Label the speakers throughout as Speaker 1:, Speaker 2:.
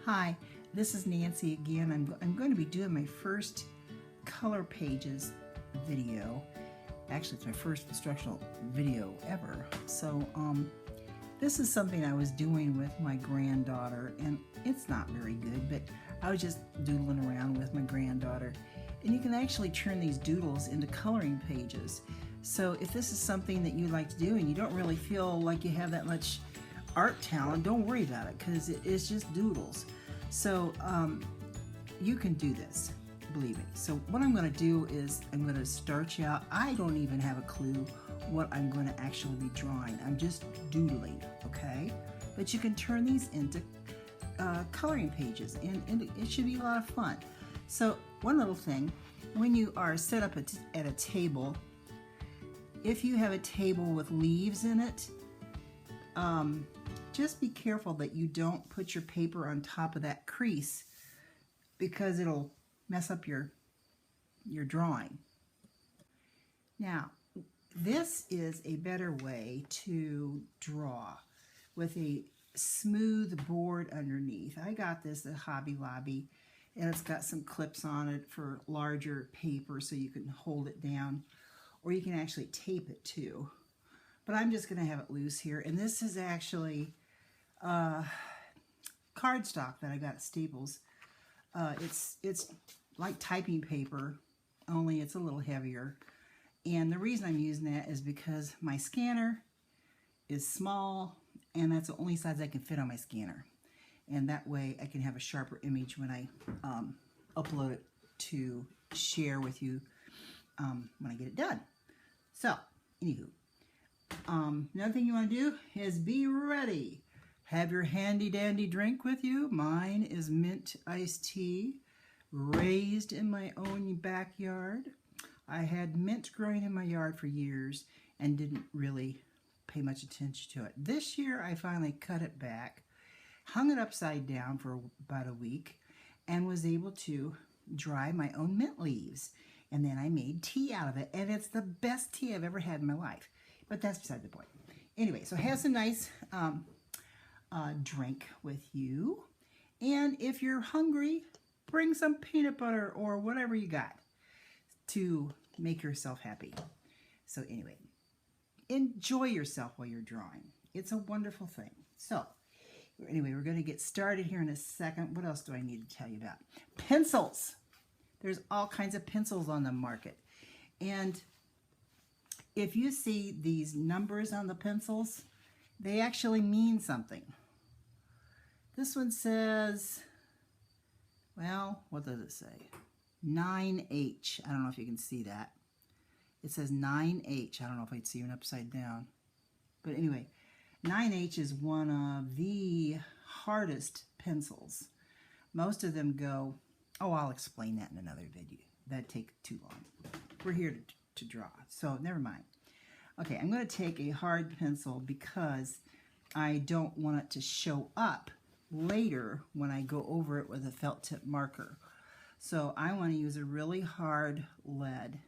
Speaker 1: Hi, this is Nancy again. I'm going to be doing my first color pages video. Actually, it's my first instructional video ever. So this is something I was doing with my granddaughter, and it's not very good, but I was just doodling around with my granddaughter. And you can actually turn these doodles into coloring pages. So if this is something that you like to do and you don't really feel like you have that much art talent, don't worry about it, because it's just doodles. So you can do this, believe me. So what I'm going to do is I'm going to start you out. I don't even have a clue what I'm going to actually be drawing. I'm just doodling, okay? But you can turn these into coloring pages, and it should be a lot of fun. So one little thing, when you are set up at a table, if you have a table with leaves in it, just be careful that you don't put your paper on top of that crease, because it'll mess up your drawing. Now, this is a better way to draw with a smooth board underneath. I got this at Hobby Lobby, and it's got some clips on it for larger paper so you can hold it down, or you can actually tape it too. But I'm just going to have it loose here, and this is actually cardstock that I got at Staples. It's like typing paper, only it's a little heavier. And the reason I'm using that is because my scanner is small, and that's the only size I can fit on my scanner. And that way I can have a sharper image when I upload it to share with you when I get it done. So, anywho, another thing you want to do is be ready. Have your handy dandy drink with you. Mine is mint iced tea, raised in my own backyard. I had mint growing in my yard for years and didn't really pay much attention to it. This year I finally cut it back, hung it upside down for about a week, and was able to dry my own mint leaves. And then I made tea out of it, and it's the best tea I've ever had in my life. But that's beside the point. Anyway, so have some nice drink with you. And if you're hungry, bring some peanut butter or whatever you got to make yourself happy. So anyway, enjoy yourself while you're drawing. It's a wonderful thing. So anyway, we're going to get started here in a second. What else do I need to tell you about? Pencils. There's all kinds of pencils on the market. And if you see these numbers on the pencils, they actually mean something. This one says, well, what does it say? 9H. I don't know if you can see that. It says 9H. I don't know if I'd see it upside down. But anyway, 9H is one of the hardest pencils. Most of them go, oh, I'll explain that in another video. That'd take too long. We're here to draw, so never mind. Okay, I'm going to take a hard pencil because I don't want it to show up later when I go over it with a felt tip marker. So I want to use a really hard lead,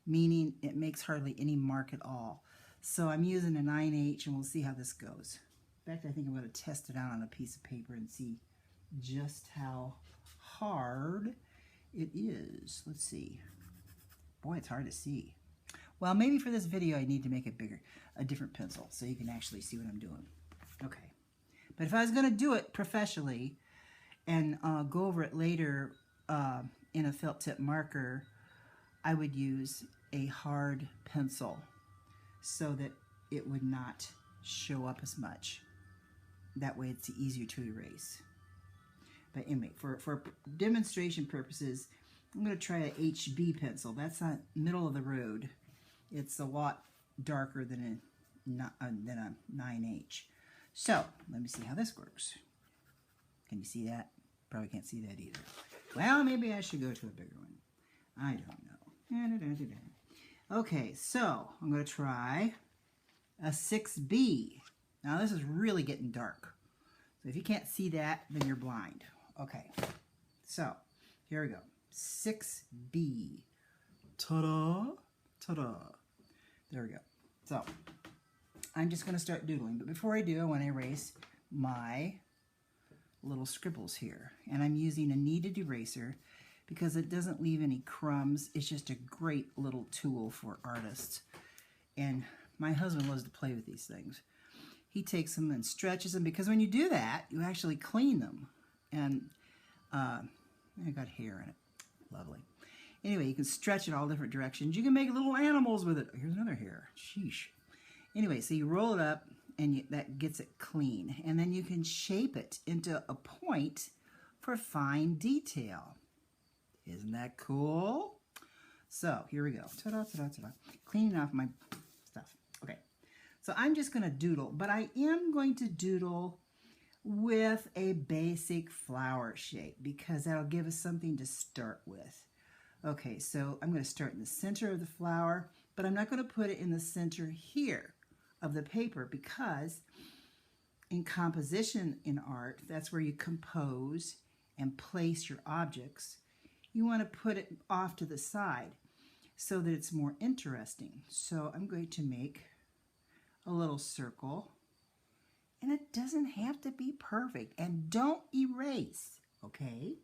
Speaker 1: meaning it makes hardly any mark at all. So I'm using a 9H, and we'll see how this goes. In fact, I think I'm going to test it out on a piece of paper and see just how hard it is. Let's see. Boy, it's hard to see. Well, maybe for this video I need to make it bigger, a different pencil, so you can actually see what I'm doing. Okay. But if I was going to do it professionally and go over it later in a felt tip marker, I would use a hard pencil so that it would not show up as much. That way it's easier to erase. But anyway, for demonstration purposes, I'm going to try a HB pencil. That's not middle of the road. It's a lot darker than a 9H. So, let me see how this works. Can you see that? Probably can't see that either. Well, maybe I should go to a bigger one. I don't know. Okay, so I'm going to try a 6B. Now, this is really getting dark. So if you can't see that, then you're blind. Okay, so here we go. 6B. Ta-da! Ta-da! There we go. So I'm just going to start doodling. But before I do, I want to erase my little scribbles here. And I'm using a kneaded eraser because it doesn't leave any crumbs. It's just a great little tool for artists. And my husband loves to play with these things. He takes them and stretches them, because when you do that, you actually clean them. And I got hair in it. Lovely. Anyway, you can stretch it all different directions. You can make little animals with it. Here's another hair. Sheesh. Anyway, so you roll it up, and that gets it clean. And then you can shape it into a point for fine detail. Isn't that cool? So here we go. Ta-da, ta-da, ta-da. Cleaning off my stuff. Okay. So I'm just going to doodle, but I am going to doodle with a basic flower shape because that'll give us something to start with. Okay, so I'm going to start in the center of the flower, but I'm not going to put it in the center here of the paper because in composition in art, that's where you compose and place your objects. You want to put it off to the side so that it's more interesting. So I'm going to make a little circle, and it doesn't have to be perfect, and don't erase, okay?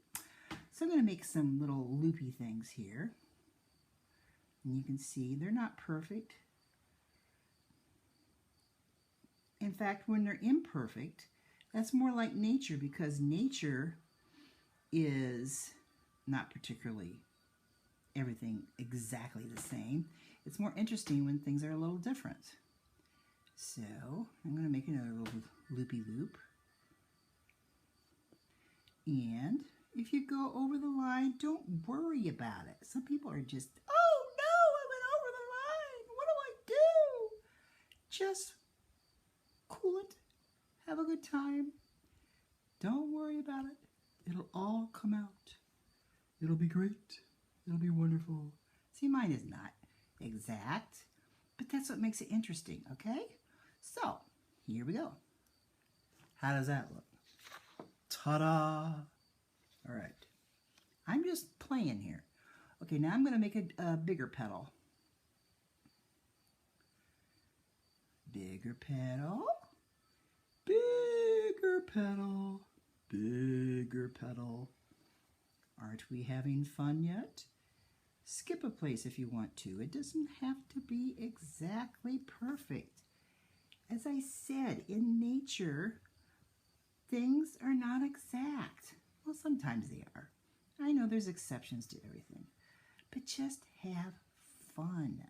Speaker 1: So I'm going to make some little loopy things here, and you can see they're not perfect. In fact, when they're imperfect, that's more like nature, because nature is not particularly everything exactly the same. It's more interesting when things are a little different. So I'm going to make another little loopy loop. And if you go over the line, don't worry about it. Some people are just, oh no, I went over the line. What do I do? Just cool it. Have a good time. Don't worry about it. It'll all come out. It'll be great. It'll be wonderful. See, mine is not exact, but that's what makes it interesting, okay? So, here we go. How does that look? Ta-da! All right. I'm just playing here. Okay, now I'm going to make a bigger petal. Bigger petal. Bigger petal. Bigger petal. Aren't we having fun yet? Skip a place if you want to. It doesn't have to be exactly perfect. As I said, in nature, things are not exact. Well, sometimes they are. I know there's exceptions to everything. But just have fun.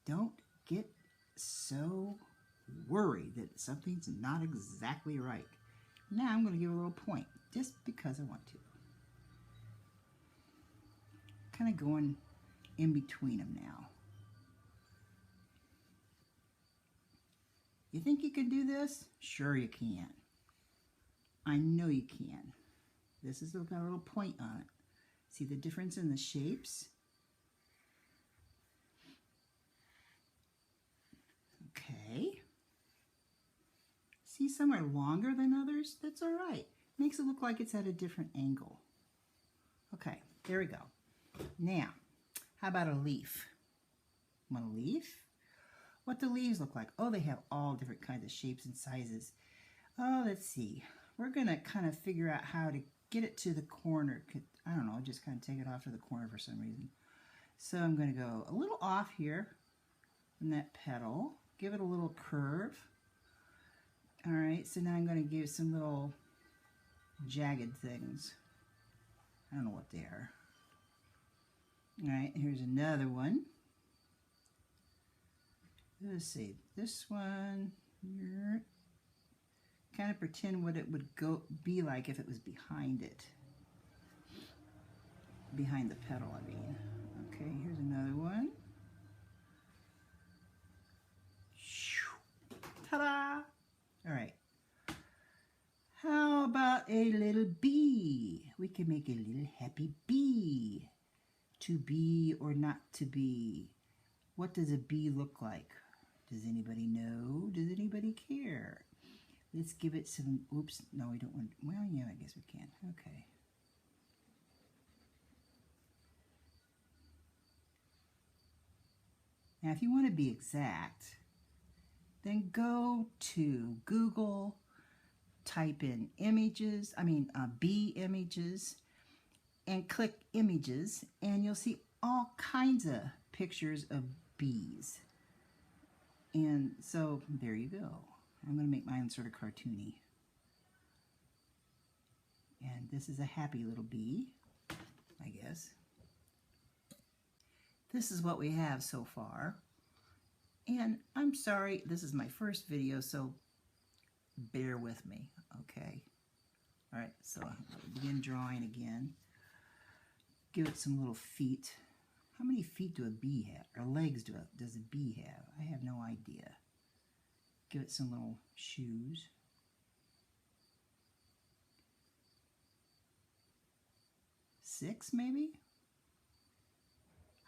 Speaker 1: Don't get so worried that something's not exactly right. Now I'm going to give a little point, just because I want to. Kind of going in between them now. You think you can do this? Sure you can. I know you can. This has got a little point on it. See the difference in the shapes? Okay. See, some are longer than others? That's all right. Makes it look like it's at a different angle. Okay, there we go. Now, how about a leaf? Want a leaf? What do leaves look like? Oh, they have all different kinds of shapes and sizes. Oh, let's see. We're going to kind of figure out how to get it to the corner. I don't know, just kind of take it off to the corner for some reason. So I'm going to go a little off here in that petal. Give it a little curve. All right, so now I'm going to give some little jagged things. I don't know what they are. All right, here's another one. Let's see, this one here. Kind of pretend what it would be like if it was behind it. Behind the petal, I mean. Okay, here's another one. Ta-da! All right. How about a little bee? We can make a little happy bee. To be or not to be. What does a bee look like? Does anybody know? Does anybody care? Let's give it some, oops, no, we don't want, well, yeah, I guess we can. Okay. Now, if you want to be exact, then go to Google, type in images, bee images, and click images, and you'll see all kinds of pictures of bees. And so there you go. I'm going to make mine sort of cartoony. And this is a happy little bee, I guess. This is what we have so far. And I'm sorry, this is my first video, so bear with me, okay? All right, so I'll begin drawing again. Give it some little feet. How many feet do a bee have? Or legs does a bee have? I have no idea. Give it some little shoes. Six, maybe?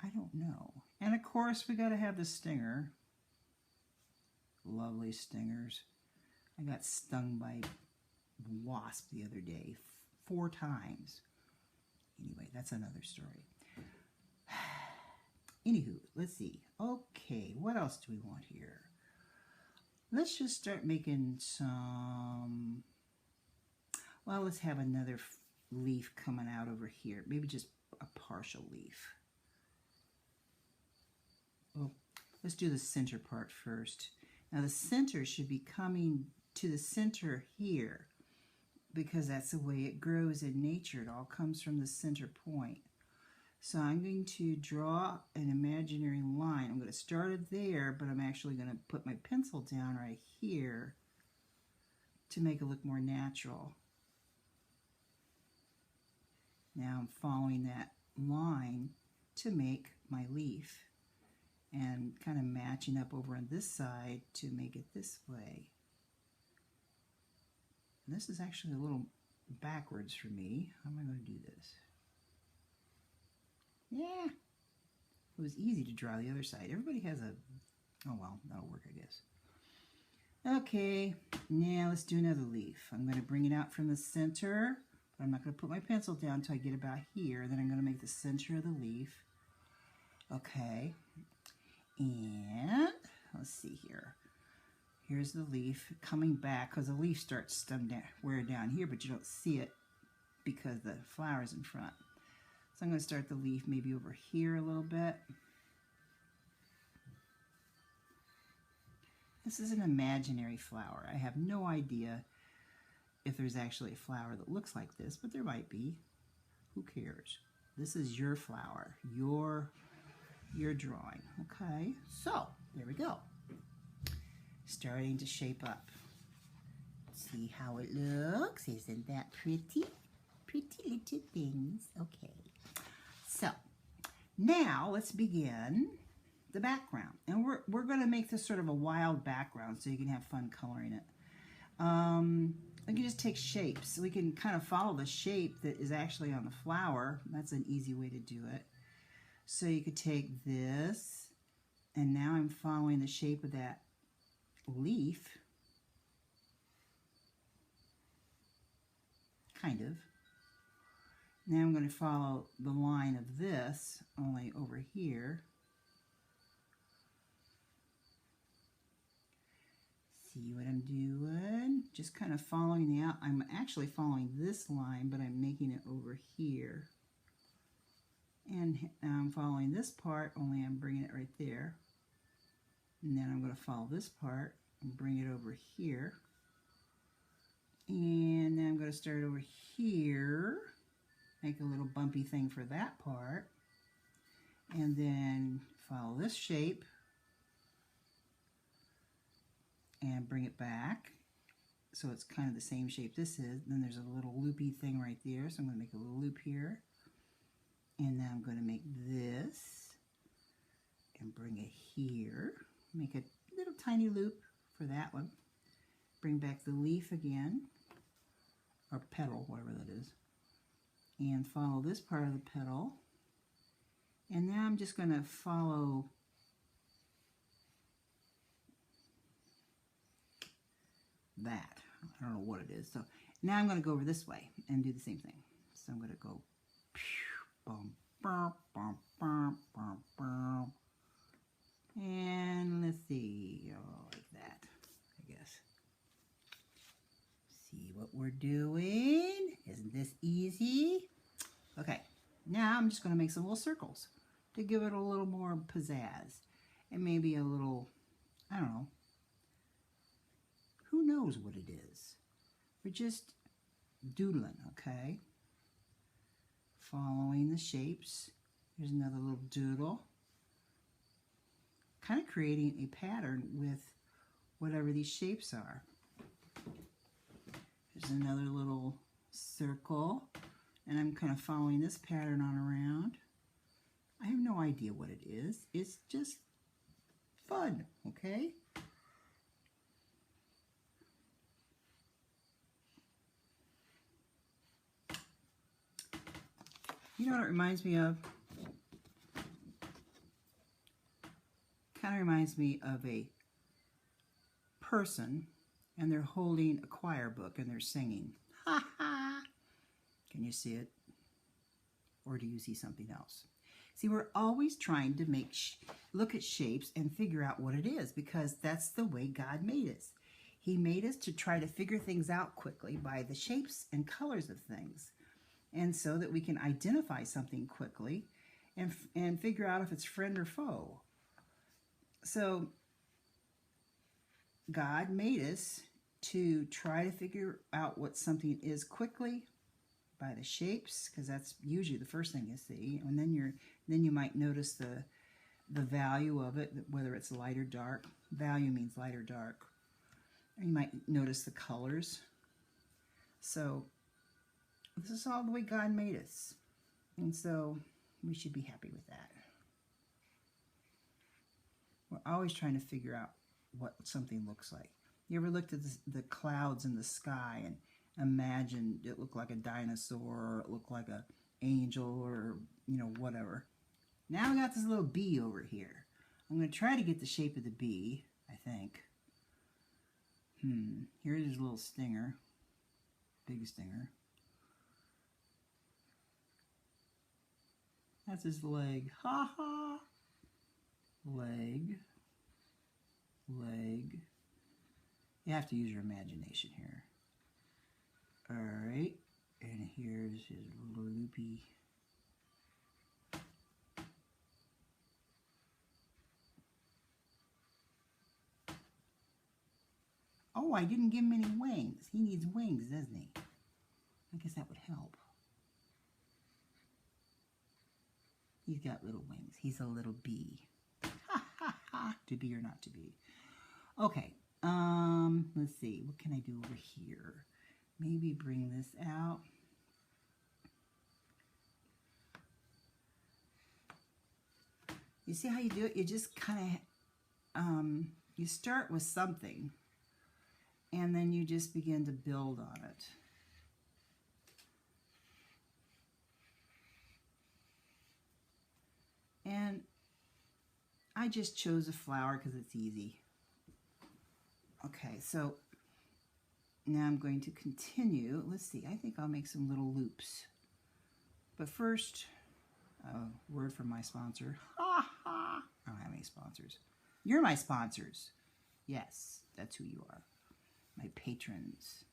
Speaker 1: I don't know. And of course, we got to have the stinger. Lovely stingers. I got stung by a wasp the other day 4 times. Anyway, that's another story. Anywho, let's see. Okay, what else do we want here? Let's just start making some... Well, let's have another leaf coming out over here. Maybe just a partial leaf. Well, let's do the center part first. Now the center should be coming to the center here because that's the way it grows in nature. It all comes from the center point. So I'm going to draw an imaginary line. I'm going to start it there, but I'm actually going to put my pencil down right here to make it look more natural. Now I'm following that line to make my leaf and kind of matching up over on this side to make it this way. And this is actually a little backwards for me. How am I going to do this? Yeah, it was easy to draw the other side. Everybody has a, oh well, that'll work, I guess. Okay, now let's do another leaf. I'm going to bring it out from the center, but I'm not going to put my pencil down until I get about here. Then I'm going to make the center of the leaf. Okay, and let's see here. Here's the leaf coming back because the leaf starts somewhere down here, but you don't see it because the flower's in front. So I'm going to start the leaf maybe over here a little bit. This is an imaginary flower. I have no idea if there's actually a flower that looks like this, but there might be. Who cares? This is your flower, your drawing. Okay, so there we go. Starting to shape up. See how it looks? Isn't that pretty? Pretty little things. Okay. So now let's begin the background. And we're going to make this sort of a wild background so you can have fun coloring it. We can just take shapes. We can kind of follow the shape that is actually on the flower. That's an easy way to do it. So you could take this, and now I'm following the shape of that leaf. Kind of. Now I'm going to follow the line of this, only over here. See what I'm doing? Just kind of following the out. I'm actually following this line, but I'm making it over here. And I'm following this part, only I'm bringing it right there. And then I'm going to follow this part and bring it over here. And then I'm going to start over here. Make a little bumpy thing for that part. And then follow this shape. And bring it back. So it's kind of the same shape this is. Then there's a little loopy thing right there. So I'm going to make a little loop here. And now I'm going to make this. And bring it here. Make a little tiny loop for that one. Bring back the leaf again. Or petal, whatever that is. And follow this part of the petal. And now I'm just going to follow that. I don't know what it is. So now I'm going to go over this way and do the same thing. So I'm going to go bum, bum, bum, bum, bum, bum. And let's see, like that, I guess. See what we're doing. Isn't this easy? Okay, now I'm just going to make some little circles to give it a little more pizzazz and maybe a little, I don't know, who knows what it is. We're just doodling, okay? Following the shapes. Here's another little doodle. Kind of creating a pattern with whatever these shapes are. There's another little circle, and I'm kind of following this pattern on around. I have no idea what it is. It's just fun, okay? You know what it reminds me of? Kind of reminds me of a person, and they're holding a choir book and they're singing. Ha ha! Can you see it? Or do you see something else? See, we're always trying to look at shapes and figure out what it is, because that's the way God made us. He made us to try to figure things out quickly by the shapes and colors of things, and so that we can identify something quickly and figure out if it's friend or foe. So God made us to try to figure out what something is quickly by the shapes, because that's usually the first thing you see, and then you might notice the value of it, whether it's light or dark. Value means light or dark. And you might notice the colors. So this is all the way God made us, and so we should be happy with that. We're always trying to figure out what something looks like. You ever looked at the clouds in the sky and imagined it looked like a dinosaur, or it looked like an angel, or whatever? Now I got this little bee over here. I'm going to try to get the shape of the bee, I think. Here's his little stinger. Big stinger. That's his leg. Ha ha! Leg. Leg. You have to use your imagination here. Alright. And here's his little loopy. Oh, I didn't give him any wings. He needs wings, doesn't he? I guess that would help. He's got little wings. He's a little bee. Ha ha ha. To be or not to be. Okay. Let's see. What can I do over here? Maybe bring this out. You see how you do it? You just kind of, you start with something, and then you just begin to build on it. And I just chose a flower because it's easy. Okay, so now I'm going to continue. Let's see, I think I'll make some little loops. But first, a word from my sponsor. Ha ha! I don't have any sponsors. You're my sponsors. Yes, that's who you are. My patrons.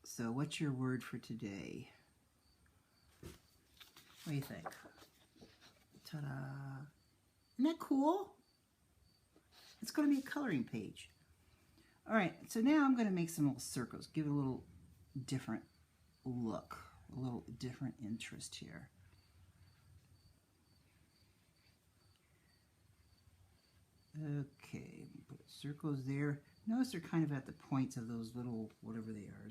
Speaker 1: So what's your word for today? What do you think? Ta-da! Isn't that cool? It's going to be a coloring page. All right, so now I'm going to make some little circles. Give it a little different look, a little different interest here. Okay, put circles there. Notice they're kind of at the points of those little, whatever they are.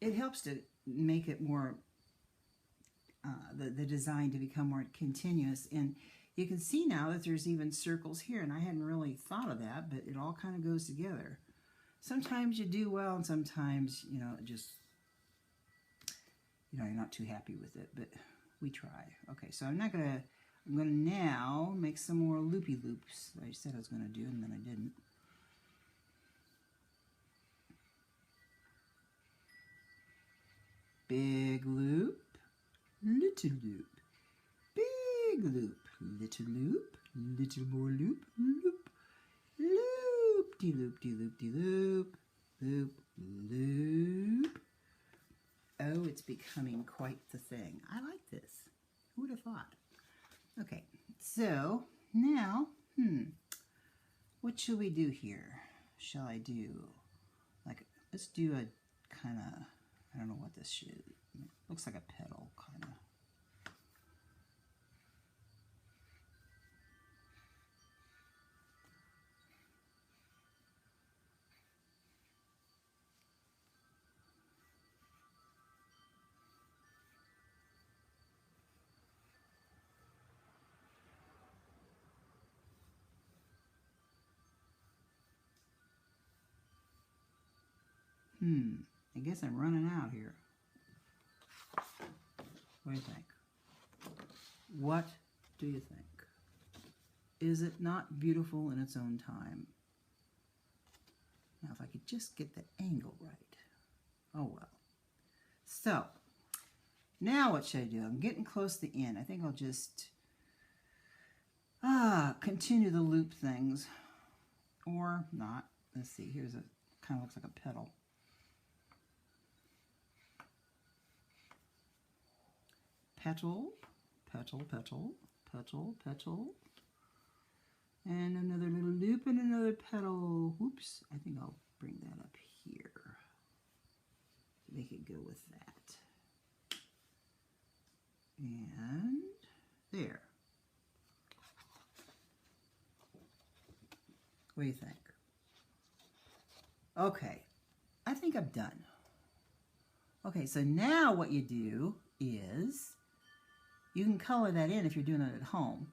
Speaker 1: It helps to make it more, the design to become more continuous. And you can see now that there's even circles here, and I hadn't really thought of that, but it all kind of goes together. Sometimes you do well, and sometimes, just, you're not too happy with it, but we try. Okay, so I'm gonna now make some more loopy loops. I said I was gonna do, and then I didn't. Big loop, little loop, big loop, little more loop, loop loop-de-loop-de-loop-de-loop, loop, loop. Oh, it's becoming quite the thing. I like this. Who would have thought? Okay, so now, what should we do here? Shall I do, like, let's do a kind of, I don't know what this should, looks like a petal, kind of. I guess I'm running out here. What do you think? What do you think? Is it not beautiful in its own time? Now, if I could just get the angle right. Oh, well. So, now what should I do? I'm getting close to the end. I think I'll just continue the loop things. Or not. Let's see. Here's a, kind of looks like a petal. Petal, petal, petal, petal, petal. And another little loop and another petal. Oops, I think I'll bring that up here. Make it go with that. And there. What do you think? Okay, I think I'm done. Okay, so now what you do is, you can color that in if you're doing it at home.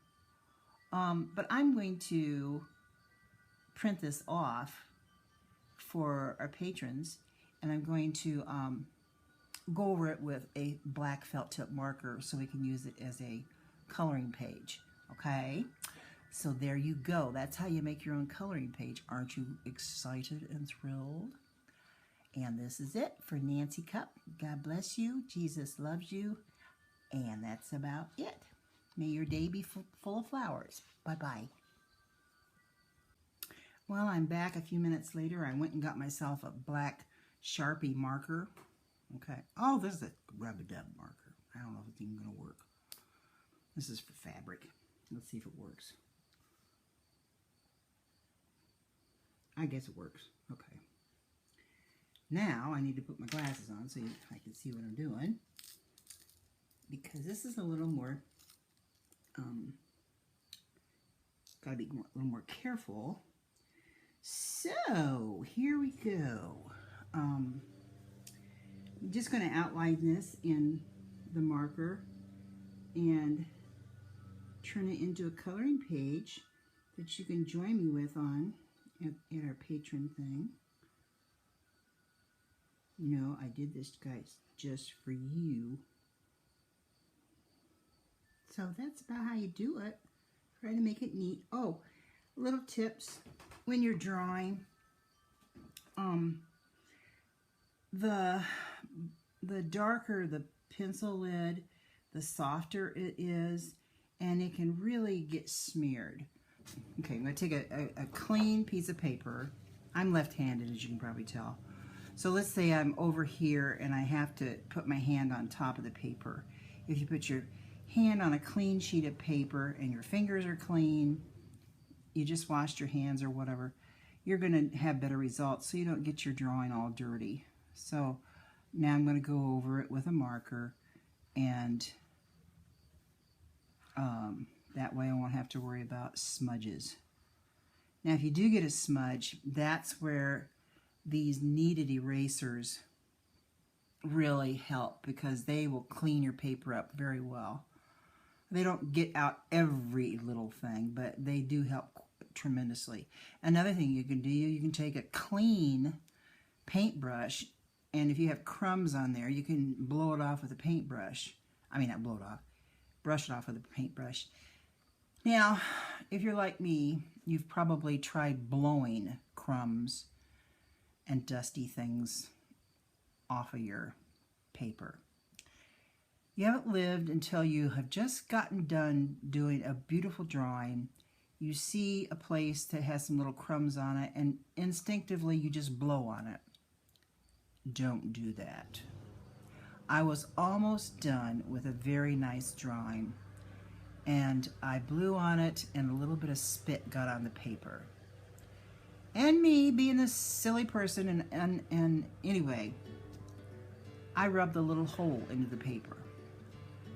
Speaker 1: But I'm going to print this off for our patrons, and I'm going to go over it with a black felt tip marker so we can use it as a coloring page, okay? So there you go. That's how you make your own coloring page. Aren't you excited and thrilled? And this is it for Nancy Cupp. God bless you. Jesus loves you. And that's about it. May your day be full of flowers. Bye-bye. Well, I'm back a few minutes later. I went and got myself a black Sharpie marker. Okay. Oh, this is a rub-a-dub marker. I don't know if it's even going to work. This is for fabric. Let's see if it works. I guess it works. Okay. Now I need to put my glasses on so I can see what I'm doing. Because this is a little more, gotta be a little more careful. So here we go. I'm just going to outline this in the marker and turn it into a coloring page that you can join me with on at our patron thing. You know, I did this, guys, just for you. So that's about how you do it. Try to make it neat. Oh, little tips when you're drawing. The darker the pencil lid, the softer it is, and it can really get smeared. Okay, I'm going to take a clean piece of paper. I'm left-handed, as you can probably tell. So let's say I'm over here and I have to put my hand on top of the paper. If you put your hand on a clean sheet of paper and your fingers are clean, you just washed your hands or whatever, you're going to have better results so you don't get your drawing all dirty. So now I'm going to go over it with a marker, and that way I won't have to worry about smudges. Now if you do get a smudge, that's where these kneaded erasers really help, because they will clean your paper up very well. They don't get out every little thing, but they do help tremendously. Another thing you can do, you can take a clean paintbrush, and if you have crumbs on there, you can blow it off with a paintbrush. I mean, not blow it off, brush it off with a paintbrush. Now, if you're like me, you've probably tried blowing crumbs and dusty things off of your paper. You haven't lived until you have just gotten done doing a beautiful drawing you see a place that has some little crumbs on it, and instinctively you just blow on it. Don't do that. I was almost done with a very nice drawing, and I blew on it, and a little bit of spit got on the paper. And me, being this silly person, and anyway, I rubbed a little hole into the paper.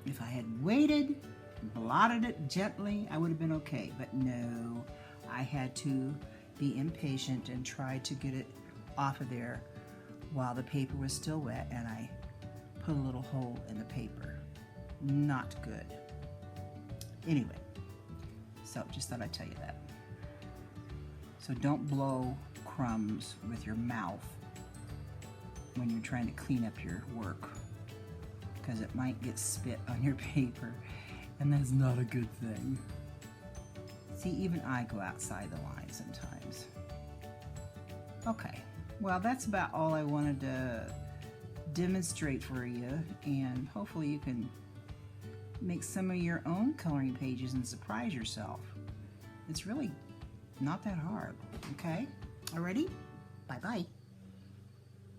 Speaker 1: If I had waited, blotted it gently, I would have been okay. But no, I had to be impatient and try to get it off of there while the paper was still wet, and I put a little hole in the paper. Not good. Anyway, so just thought I'd tell you that. So don't blow crumbs with your mouth when you're trying to clean up your work, because it might get spit on your paper, and that's not a good thing. See, even I go outside the line sometimes. Okay, well, that's about all I wanted to demonstrate for you, and hopefully you can make some of your own coloring pages and surprise yourself. It's really not that hard, okay? Alrighty? Bye-bye.